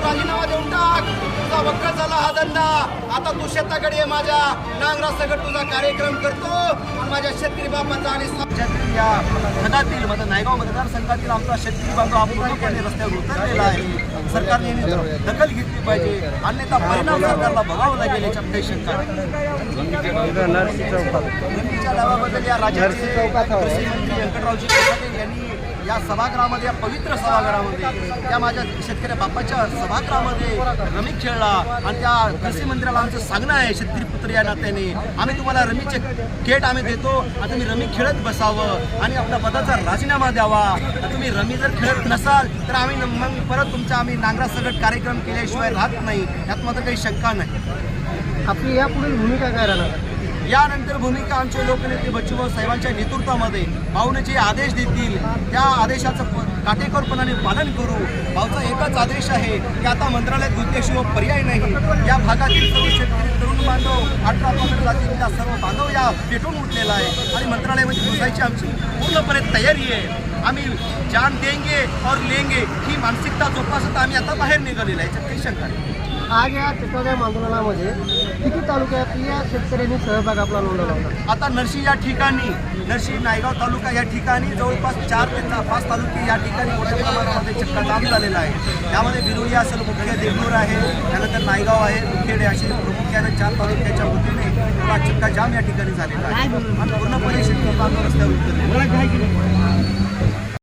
राजीनामा देऊन टाक. तुझा वक्र झाला हा धंदा. आता तू शेताकडे ये माझ्या. नांगरासकट तुझा कार्यक्रम करतो आणि माझ्या शेतकरी बापांचा आणि समाजातील या भागातील नायगाव मतदारसंघातील आमचा शेतकरी बांधव हा पूर्णपणे रस्त्यावर उतरलेला आहे. सरकारने याची दखल घेतली पाहिजे, अन्यथा परिणाम सरकारला बघावं लागेल. याच्यात काही शंका नदीच्या लाभाबद्दल या राज्याचे कृषी मंत्री व्यंकटरावजी कोकाटे यांनी या सभागृहामध्ये, या पवित्र सभागृहामध्ये, या माझ्या शेतकऱ्या बापाच्या सभागृहामध्ये रमी खेळला. आणि त्या कृषी मंत्र्याला आमचं सांगणं आहे, शेतकरी पुत्र या नात्याने आम्ही तुम्हाला रमीचे केट आम्ही देतो आणि तुम्ही रमी खेळत बसावं आणि आपल्या पदाचा राजीनामा द्यावा. तुम्ही रमी जर खेळत नसाल तर आम्ही मग परत तुमचा आम्ही नांगरासकट कार्यक्रम केल्याशिवाय राहत नाही. यात मात्र काही शंका नाही. आपली यापुढील भूमिका काय राहणार? यानंतर भूमिका आमचे लोकनेते बच्चूभाऊ साहेबांच्या नेतृत्वामध्ये भाऊने जे आदेश देतील त्या आदेशाचं काटेकोरपणाने पालन करू. भाऊचा एकच आदेश आहे की आता मंत्रालयात घुसल्याशिवाय पर्याय नाही. या भागातील सर्व शेतकरी तरुण बांधव, 18-15 जातीच्या सर्व बांधव या पेटून उठलेला आहे आणि मंत्रालयामध्ये घुसायची आमची पूर्णपणे तयारी आहे. आम्ही जान देंगे और लेंगे ही मानसिकता जोपासत आम्ही आता बाहेर निघालेला आहे. याच्यात काही शंका नाही. आज या चक्काजाम आंदोलनामध्ये किती तालुक्यातल्या शेतकऱ्यांनी सहभाग आपला नोंदवला होता? आता नरशी या ठिकाणी, नरशी नायगाव तालुका या ठिकाणी जवळपास 4 ते 5 तालुके या ठिकाणी मोठ्या प्रमाणामध्ये चक्काजाम झालेला आहे. त्यामध्ये बिरोली असेल, मुख्य देगलूर आहे, त्यानंतर नायगाव आहे, मुखेडे असे प्रामुख्याने 4 तालुक्याच्या वतीने थोडा चक्काजाम या ठिकाणी झालेला आहे आणि पूर्णपणे शेतकरी बांधव रस्त्यावर उतरले.